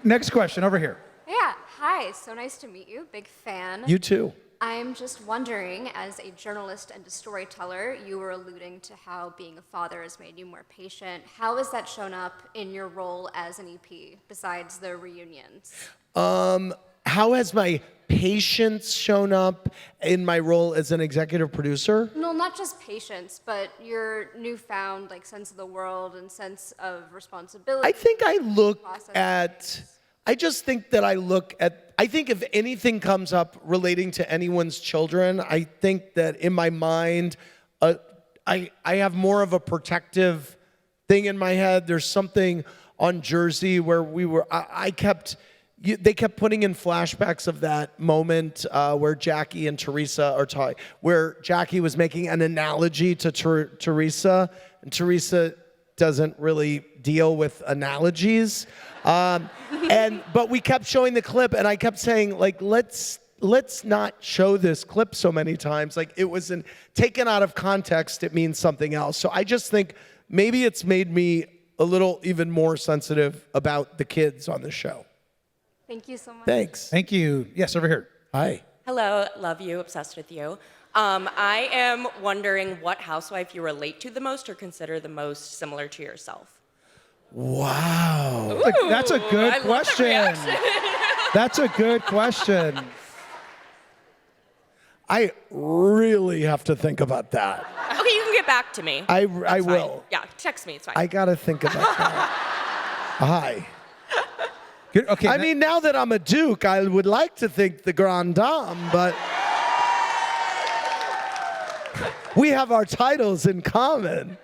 Next question over here. Yeah, hi, so nice to meet you, big fan. You too. I'm just wondering, as a journalist and a storyteller, you were alluding to how being a father has made you more patient. How has that shown up in your role as an EP, besides the reunions? How has my patience shown up in my role as an executive producer? No, not just patience, but your newfound sense of the world and sense of responsibility. I think I think if anything comes up relating to anyone's children, I think that in my mind, I have more of a protective thing in my head. There's something on Jersey where they kept putting in flashbacks of that moment where Jackie and Teresa are talking, where Jackie was making an analogy to Teresa, and Teresa doesn't really deal with analogies. But we kept showing the clip, and I kept saying, like, let's not show this clip so many times. Like, it was taken out of context, it means something else. So I just think maybe it's made me a little even more sensitive about the kids on the show. Thank you so much. Thanks. Thank you. Yes, over here. Hi. Hello, love you, obsessed with you. I am wondering what housewife you relate to the most or consider the most similar to yourself. Wow. That's a good I love that question. reaction. That's a good question. I really have to think about that. Okay, you can get back to me. I That's fine. will. Yeah, text me, it's fine. I gotta think about that. Hi. Good. Okay. I mean, now that I'm a Duke, I would like to think the Grand Dame, but we have our titles in common.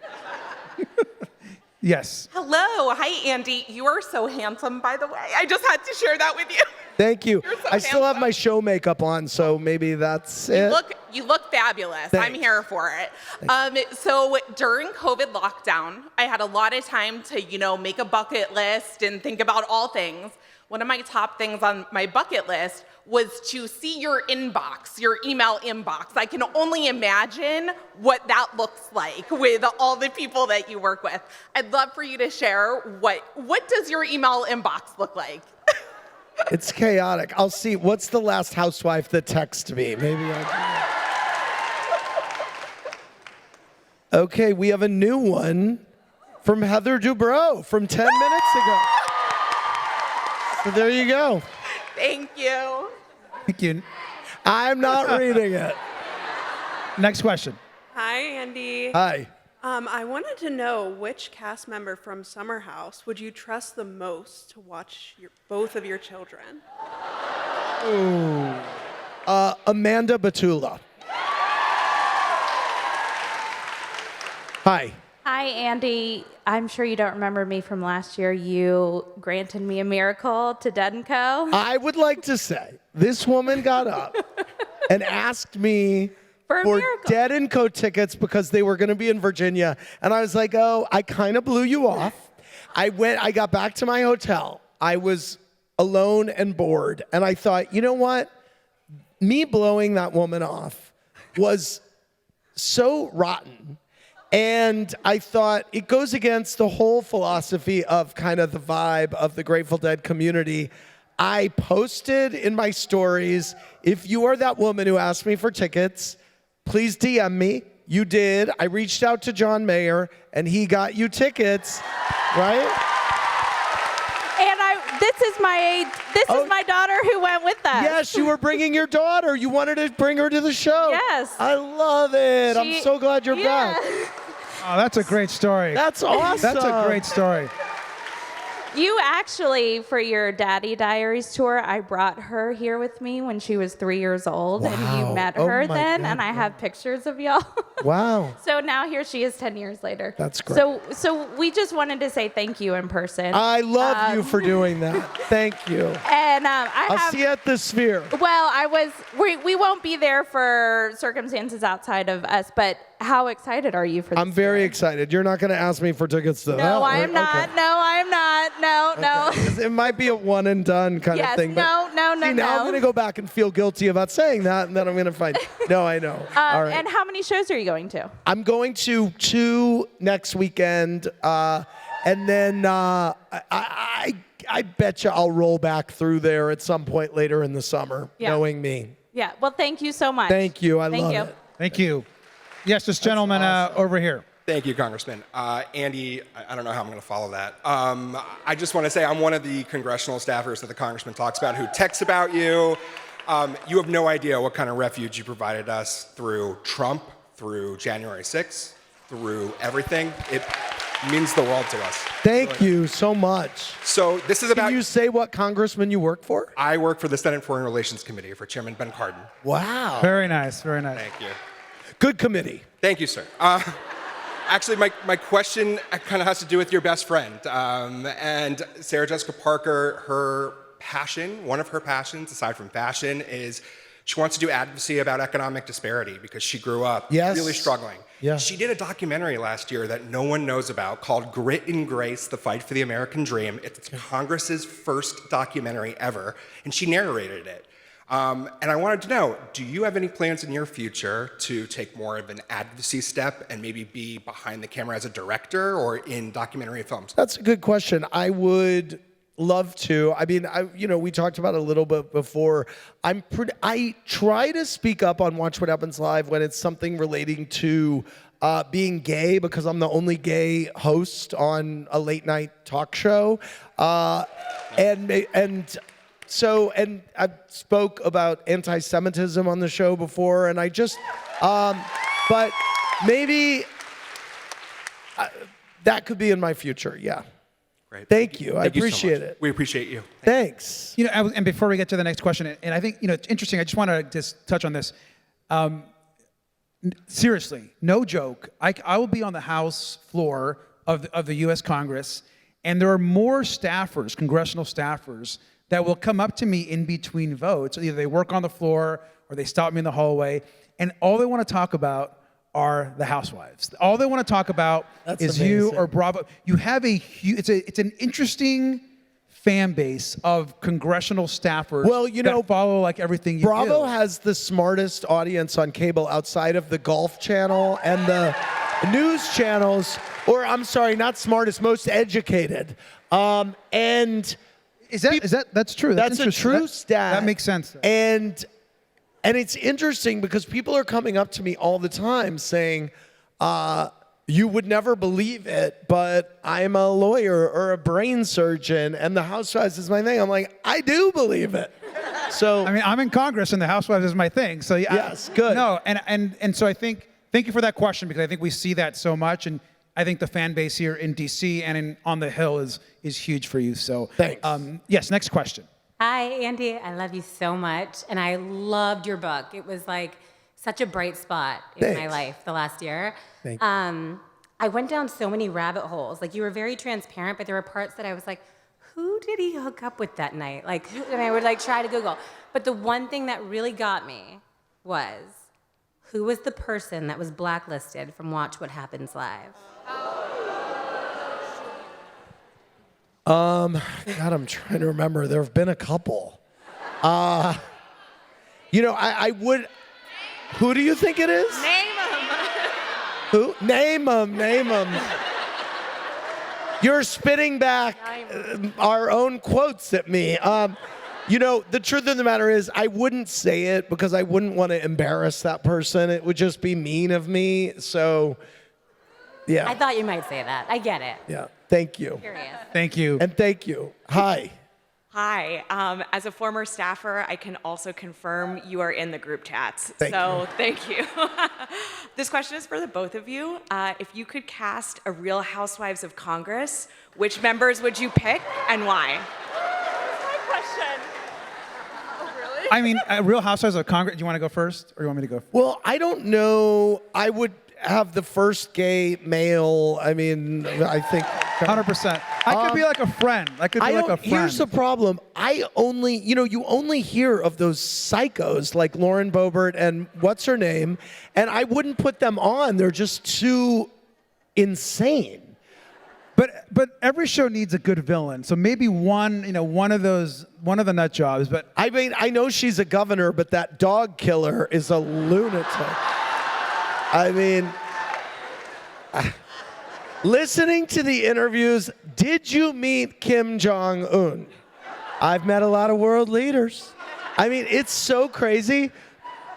yes. Hello. Hi, Andy. You are so handsome, by the way. I just had to share that with you. Thank you. You're so I still have handsome. my show makeup on, so maybe that's it. You look fabulous. Thanks. I'm here for it. So during COVID lockdown, I had a lot of time to, make a bucket list and think about all things. One of my top things on my bucket list was to see your inbox, your email inbox. I can only imagine what that looks like with all the people that you work with. I'd love for you to share what does your email inbox look like? It's chaotic. I'll see. What's the last housewife that texted me? Maybe I'll... Okay, we have a new one from Heather Dubrow from 10 minutes ago. So there you go. Thank you. Thank you. I'm not reading it. Next question. Hi, Andy. Hi. I wanted to know which cast member from Summer House would you trust the most to watch both of your children? Amanda Batula. Hi. Hi, Andy. I'm sure you don't remember me from last year. You granted me a miracle to Dead & Co. I would like to say this woman got up and asked me For a miracle. Dead & Co tickets because they were going to be in Virginia. And I was like, oh, I kind of blew you off. I got back to my hotel. I was alone and bored. And I thought, you know what? Me blowing that woman off was so rotten. And I thought it goes against the whole philosophy of kind of the vibe of the Grateful Dead community. I posted in my stories, if you are that woman who asked me for tickets, please DM me. You did. I reached out to John Mayer, and he got you tickets, right? And this is my daughter who went with us. Yes, you were bringing your daughter. You wanted to bring her to the show. Yes. I love it. I'm so glad you're back. Oh, that's a great story. That's awesome. That's a great story. You actually, for your Daddy Diaries tour, I brought her here with me when she was 3 years old, and you Wow. met Oh her my then, God. and I have pictures of y'all. Wow. So now here she is 10 years later. That's great. So we just wanted to say thank you in person. I love you for doing that. Thank you. And I'll see you at the Sphere. Well, we won't be there for circumstances outside of us, but how excited are you for this? I'm very excited. You're not going to ask me for tickets to that? No, I am not. Okay. No, I am not. No. It might be a one and done kind of Yes, thing. no. See, now I'm going to go back and feel guilty about saying that, and then I'm going to find. No, I know. All right. And how many shows are you going to? I'm going to 2 next weekend, and then I bet you I'll roll back through there at some point later in the summer, Yeah. knowing me. Yeah. Well, thank you so much. Thank you. I Thank love you. it. Thank you. Yes, this gentleman over here. Thank you, Congressman. Andy, I don't know how I'm going to follow that. I just want to say I'm one of the congressional staffers that the congressman talks about who texts about you. You have no idea what kind of refuge you provided us through Trump, through January 6th, through everything. It means the world to us. Thank you so much. So this is about... Can you say what congressman you work for? I work for the Senate Foreign Relations Committee for Chairman Ben Cardin. Wow. Very nice. Very nice. Thank you. Good committee. Thank you, sir. Actually, my question kind of has to do with your best friend. And Sarah Jessica Parker, her passion, one of her passions, aside from fashion, is she wants to do advocacy about economic disparity because she grew up really struggling. Yeah. She did a documentary last year that no one knows about called Grit and Grace, The Fight for the American Dream. It's Congress's first documentary ever, and she narrated it. And I wanted to know, do you have any plans in your future to take more of an advocacy step and maybe be behind the camera as a director or in documentary films? That's a good question. I would love to. I mean, we talked about it a little bit before. I try to speak up on Watch What Happens Live when it's something relating to being gay, because I'm the only gay host on a late night talk show. And I spoke about anti-Semitism on the show before, and I just, but maybe that could be in my future, yeah. Great. Thank you. I Thank you so appreciate much. it. We appreciate you. Thanks. And before we get to the next question, and I think, it's interesting, I just want to just touch on this. Seriously, no joke, I will be on the House floor of the U.S. Congress, and there are more staffers, congressional staffers, that will come up to me in between votes. Either they work on the floor or they stop me in the hallway, and all they want to talk about are the Housewives. All they want to talk about is amazing. you or Bravo. You have it's an interesting fan base of congressional staffers that follow like everything you do. Bravo has the smartest audience on cable outside of the Golf Channel and the news channels, or I'm sorry, not smartest, most educated. And that's true. That's a true stat. That makes sense. And it's interesting because people are coming up to me all the time saying, you would never believe it, but I'm a lawyer or a brain surgeon, and the Housewives is my thing. I'm like, I do believe it. So I mean, I'm in Congress, and the Housewives is my thing. So yeah, yes, good. No, and so I think, thank you for that question, because I think we see that so much, and I think the fan base here in DC and on the Hill is huge for you. So thanks. Yes, next question. Hi, Andy. I love you so much, and I loved your book. It was like such a bright spot in my life the last year. Thank you. I went down so many rabbit holes. Like, you were very transparent, but there were parts that I was like, who did he hook up with that night? Like, and I would like try to Google. But the one thing that really got me was, who was the person that was blacklisted from Watch What Happens Live? God, I'm trying to remember. There have been a couple. I would. Who do you think it is? Name them. Who? Name them. You're spitting back our own quotes at me. The truth of the matter is, I wouldn't say it because I wouldn't want to embarrass that person. It would just be mean of me. So, yeah. I thought you might say that. I get it. Yeah. Thank you. Curious. Thank you. And thank you. Hi. Hi. As a former staffer, I can also confirm you are in the group chats. Thank you. Thank you. This question is for the both of you. If you could cast a Real Housewives of Congress, which members would you pick and why? That's my question. Oh, really? I mean, Real Housewives of Congress. Do you want to go first, or you want me to go? Well, I don't know. I would have the first gay male. I mean, I think 100%. I could be like a friend. I could be like a friend. Here's the problem. You only hear of those psychos like Lauren Boebert and what's her name, and I wouldn't put them on. They're just too insane. But every show needs a good villain. So maybe one of the nut jobs. But I mean, I know she's a governor, but that dog killer is a lunatic. I mean, listening to the interviews, did you meet Kim Jong-un? I've met a lot of world leaders. I mean, it's so crazy.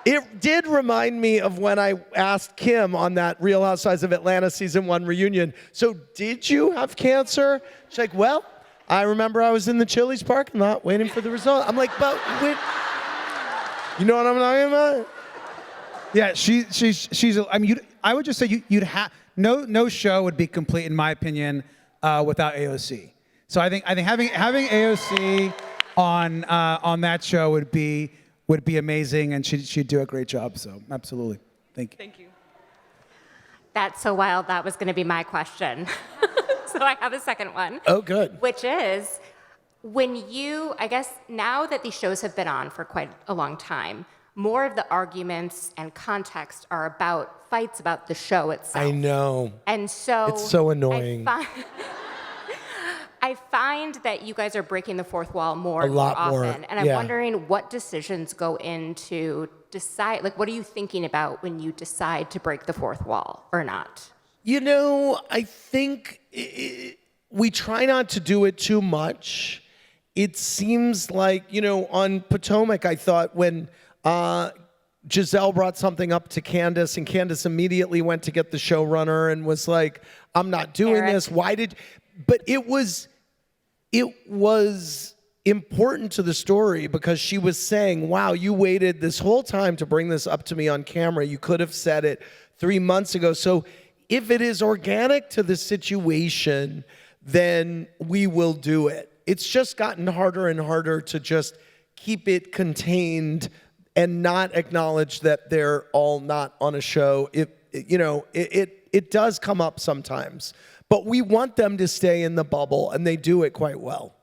It did remind me of when I asked Kim on that Real Housewives of Atlanta season 1 reunion, so did you have cancer? She's like, well, I remember I was in the Chili's parking lot waiting for the result. I'm like, but wait, you know what I'm talking about? yeah, she's. I mean, I would just say you'd have no show would be complete in my opinion without AOC. So I think having AOC on that show would be amazing, and she'd do a great job. So absolutely, thank you. Thank you. That's so wild. That was going to be my question. So I have a second one. Oh, good. Which is, when you, I guess now that these shows have been on for quite a long time, more of the arguments and context are about fights about the show itself. I know. And so It's so annoying. I find that you guys are breaking the fourth wall more A and more lot more, often. And I'm yeah. wondering what decisions go into decide, like what are you thinking about when you decide to break the fourth wall or not? You know, I think we try not to do it too much. It seems like, you know, on Potomac, I thought when Giselle brought something up to Candace, and Candace immediately went to get the showrunner and was like, I'm not doing Eric. this. Why did... But it was important to the story because she was saying, wow, you waited this whole time to bring this up to me on camera. You could have said it 3 months ago. So if it is organic to the situation, then we will do it. It's just gotten harder and harder to just keep it contained and not acknowledge that they're all not on a show. It does come up sometimes. But we want them to stay in the bubble, and they do it quite well.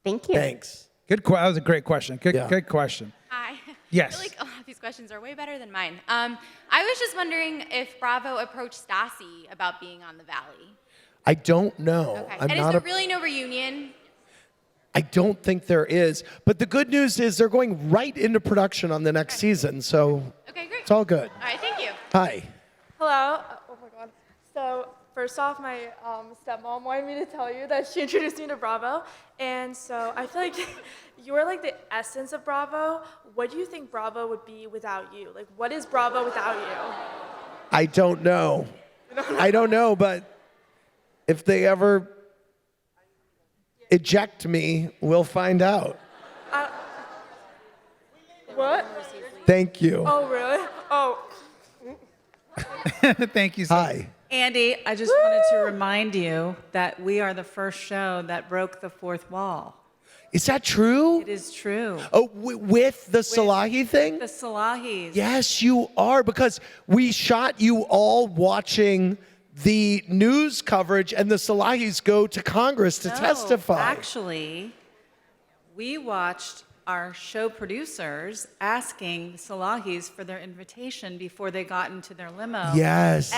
Thank you. Thanks. That was a great question. Good question. Hi. Yes. I feel like a lot of these questions are way better than mine. I was just wondering if Bravo approached Stassi about being on The Valley. I don't know. Okay. I'm And is not there really no reunion? I don't think there is. But the good news is they're going right into production on the next season, so Okay, great. it's all good. All right, thank you. Hi. Hello. Oh my God. So first off, my stepmom wanted me to tell you that she introduced me to Bravo, and so I feel like you are like the essence of Bravo. What do you think Bravo would be without you? Like, what is Bravo without you? I don't know. I don't know, but if they ever eject me, we'll find out. What? Thank you. Oh, really? Oh. Thank you so much. Hi. Andy, I just wanted to remind you that we are the first show that broke the fourth wall. Is that true? It is true. Oh, with the Salahi thing? The Salahis. Yes, you are, because we shot you all watching the news coverage, and the Salahis go to Congress to testify. Actually, we watched our show producers asking the Salahis for their invitation before they got into their limo. Yes.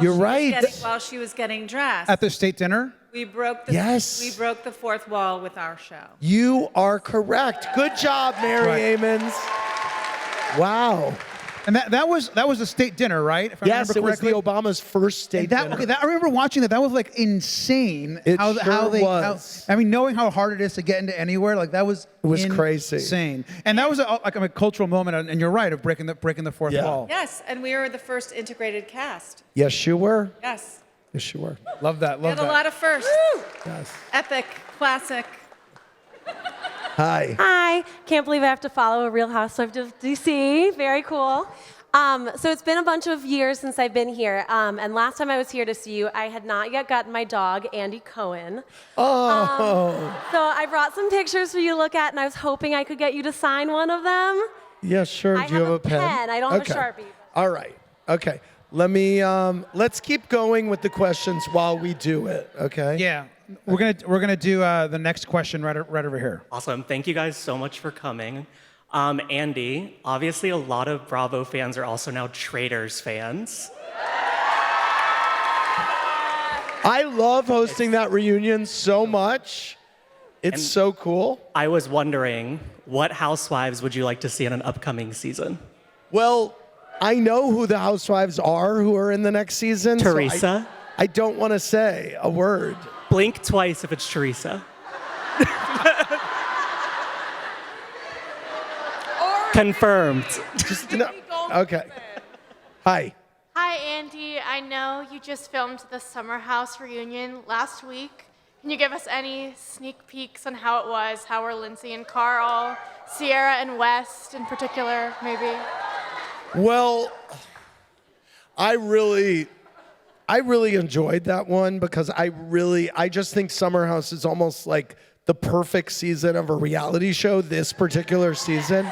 You're right. While she was getting dressed. At the state dinner? We broke the Yes. we broke the fourth wall with our show. You are correct. Good job, Mary Right. Amons. Wow. And that was the state dinner, right? If I Yes, remember it was the correctly? Obama's first state dinner. I remember watching that. That was like insane. It how sure they, was. I mean, knowing how hard it is to get into anywhere, like that was crazy. insane. And that was a cultural moment. And you're right of breaking the fourth wall. Yes, and we were the first integrated cast. Yes, you were. Yes. Yes, you were. Love that. We Love had that. a lot of firsts. Yes. Epic, classic. Hi. Hi. Can't believe I have to follow a Real Housewife of DC. Very cool. So it's been a bunch of years since I've been here. And last time I was here to see you, I had not yet gotten my dog, Andy Cohen. Oh. So I brought some pictures for you to look at, and I was hoping I could get you to sign one of them. Yeah, sure. I Do you have a pen? I don't have a Sharpie. All right. Okay. Let me let's keep going with the questions while we do it, okay? Yeah. We're gonna do the next question right over here. Awesome. Thank you guys so much for coming. Andy, obviously a lot of Bravo fans are also now Traitors fans. I love hosting that reunion so much. It's so cool. I was wondering, what Housewives would you like to see in an upcoming season? Well, I know who the Housewives are who are in the next season. so Teresa? I don't want to say a word. Blink twice if it's Teresa. Confirmed. Okay. Hi. Hi, Andy. I know you just filmed the Summer House reunion last week. Can you give us any sneak peeks on how it was? How were Lindsay and Carl, Sierra and West in particular, maybe? Well, I really enjoyed that one because I just think Summer House is almost like the perfect season of a reality show, this particular season.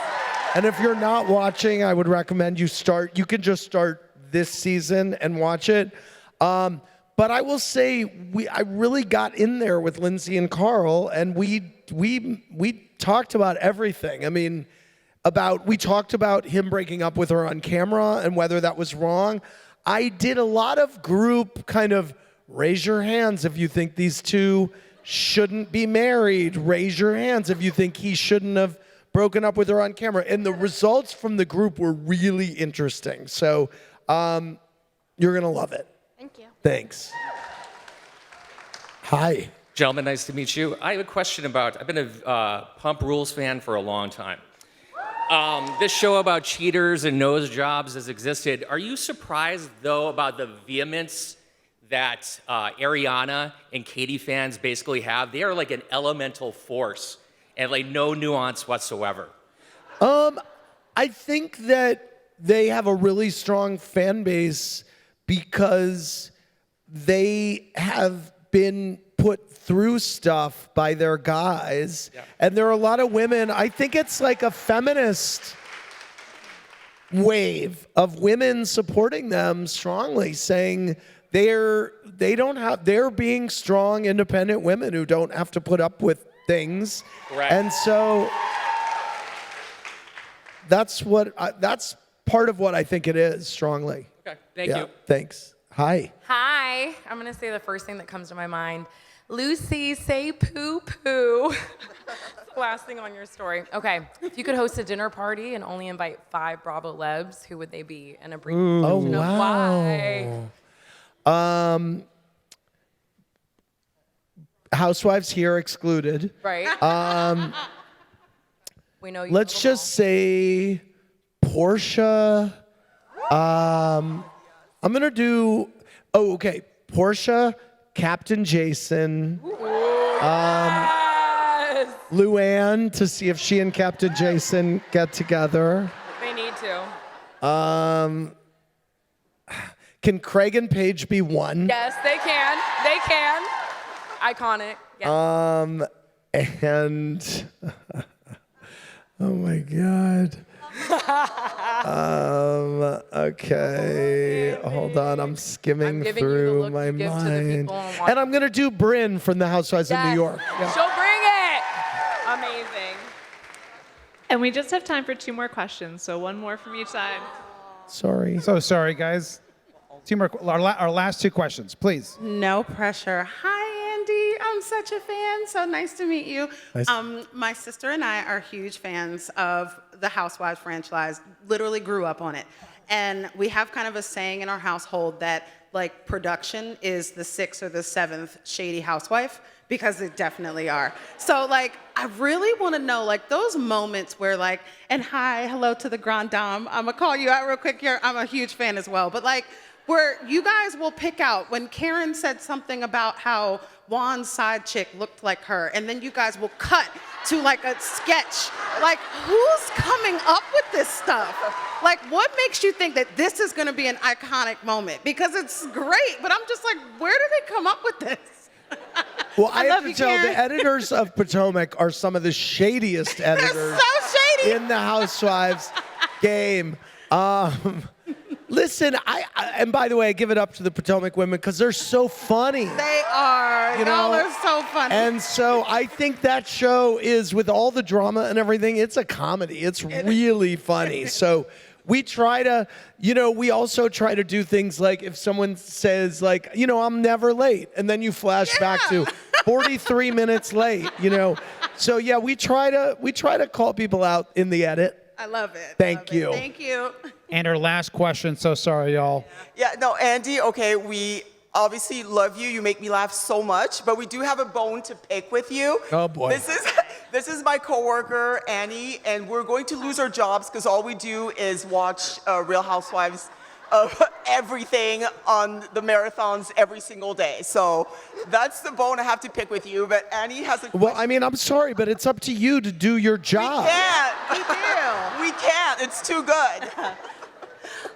And if you're not watching, I would recommend you can just start this season and watch it. But I will say I really got in there with Lindsay and Carl, and we talked about everything. I mean, we talked about him breaking up with her on camera and whether that was wrong. I did a lot of group kind of raise your hands if you think these two shouldn't be married. Raise your hands if you think he shouldn't have broken up with her on camera. And the results from the group were really interesting. So you're going to love it. Thank you. Thanks. Hi. Gentlemen, nice to meet you. I have a question about, I've been a Pump Rules fan for a long time. This show about cheaters and nose jobs has existed. Are you surprised, though, about the vehemence that Ariana and Katie fans basically have? They are like an elemental force and like no nuance whatsoever. I think that they have a really strong fan base because they have been put through stuff by their guys. Yeah. And there are a lot of women, I think it's like a feminist wave of women supporting them strongly, saying they're being strong, independent women who don't have to put up with things. Right. And so that's part of what I think it is strongly. Okay, thank you. Thanks. Hi. Hi. I'm going to say the first thing that comes to my mind. Lucy, say poo poo. The last thing on your story. Okay, if you could host a dinner party and only invite 5 Bravo-lebs, who would they be? And a brief description of why. Housewives here excluded. Right. We know you. Let's just say Portia. I'm gonna do. Oh, okay. Portia, Captain Jason, Luann to see if she and Captain Jason get together. They need to. Can Craig and Paige be one? Yes, they can. They can. Iconic. Yes. And oh my God. Okay, hold on. I'm skimming through my mind. And I'm gonna do Brynn from the Housewives of New York. Yeah. She'll bring it. Amazing. And we just have time for 2 more questions, so 1 more from each side. Sorry. So sorry, guys. 2 more. Our last 2 questions, please. No pressure. Hi, Andy. I'm such a fan. So nice to meet you. Nice. My sister and I are huge fans of the Housewives franchise. Literally grew up on it. And we have kind of a saying in our household that like production is the 6th or the 7th shady housewife, because they definitely are. So like, I really want to know like those moments where like, and hi, hello to the Grand Dame. I'm gonna call you out real quick here. I'm a huge fan as well. But like, where you guys will pick out when Karen said something about how Juan's side chick looked like her, and then you guys will cut to like a sketch. Like, who's coming up with this stuff? Like, what makes you think that this is gonna be an iconic moment? Because it's great, but I'm just like, where do they come up with this? Well, I have to tell, the editors of Potomac are some of the shadiest editors They're so shady. in the Housewives game. Listen, and by the way, I give it up to the Potomac women because they're so funny. They are. Y'all are so funny. And so I think that show is, with all the drama and everything, it's a comedy. It's really funny. So we try to, we also try to do things like if someone says like, I'm never late, and then you flash back to 43 minutes late, So yeah, we try to call people out in the edit. I love it. Thank you. Thank you. And our last question. So sorry, y'all. Yeah, no, Andy, okay, we obviously love you. You make me laugh so much, but we do have a bone to pick with you. Oh, boy. This is my coworker, Annie, and we're going to lose our jobs because all we do is watch Real Housewives of everything on the marathons every single day. So that's the bone I have to pick with you, but Annie has a question. Well, I mean, I'm sorry, but it's up to you to do your job. We can't. It's too good.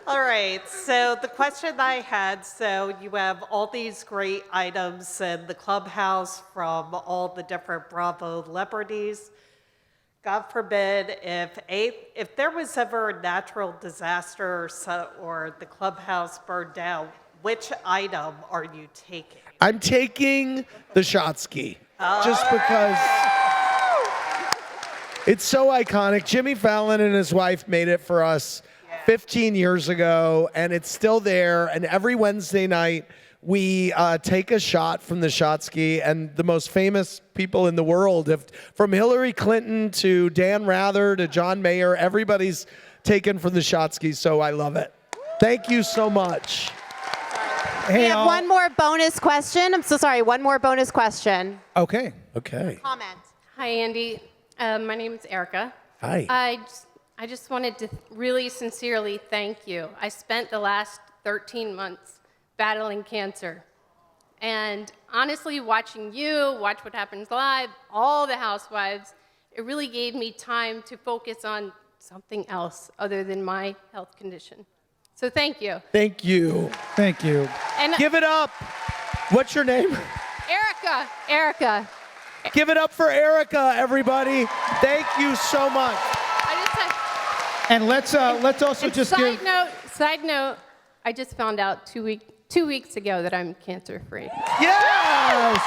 All right, so the question I had, so you have all these great items in the clubhouse from all the different Bravolebrities. God forbid, if there was ever a natural disaster or the clubhouse burned down, which item are you taking? I'm taking the shot ski, just because it's so iconic. Jimmy Fallon and his wife made it for us 15 years ago, and it's still there. And every Wednesday night, we take a shot from the shot ski, and the most famous people in the world, from Hillary Clinton to Dan Rather to John Mayer, everybody's taken from the shot ski, so I love it. Thank you so much. Hey, we have one more bonus question. I'm so sorry, one more bonus question. Okay. Okay. Comment. Hi, Andy. My name is Erica. Hi. I just wanted to really sincerely thank you. I spent the last 13 months battling cancer. And honestly, watching you, Watch What Happens Live, all the Housewives, it really gave me time to focus on something else other than my health condition. So thank you. Thank you. Thank you. And Give it up. What's your name? Erica. Erica. Give it up for Erica, everybody. Thank you so much. And let's also just side give. Side note, I just found out 2 weeks ago that I'm cancer-free. Yes!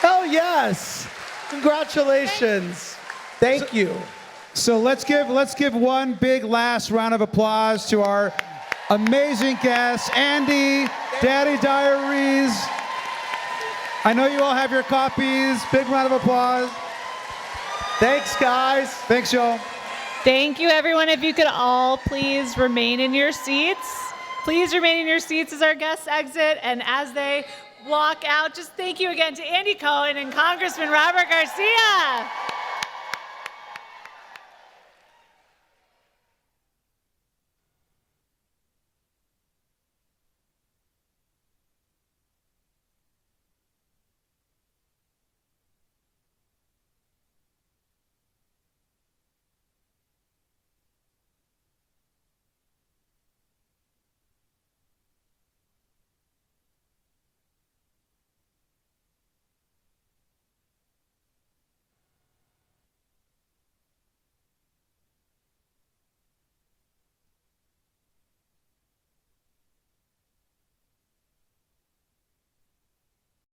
Hell yes! Congratulations. Thank you. So let's give one big last round of applause to our amazing guests, Andy, Daddy Diaries. I know you all have your copies. Big round of applause. Thanks, guys. Thanks, y'all. Thank you, everyone. If you could all please remain in your seats. Please remain in your seats as our guests exit. And as they walk out, just thank you again to Andy Cohen and Congressman Robert Garcia.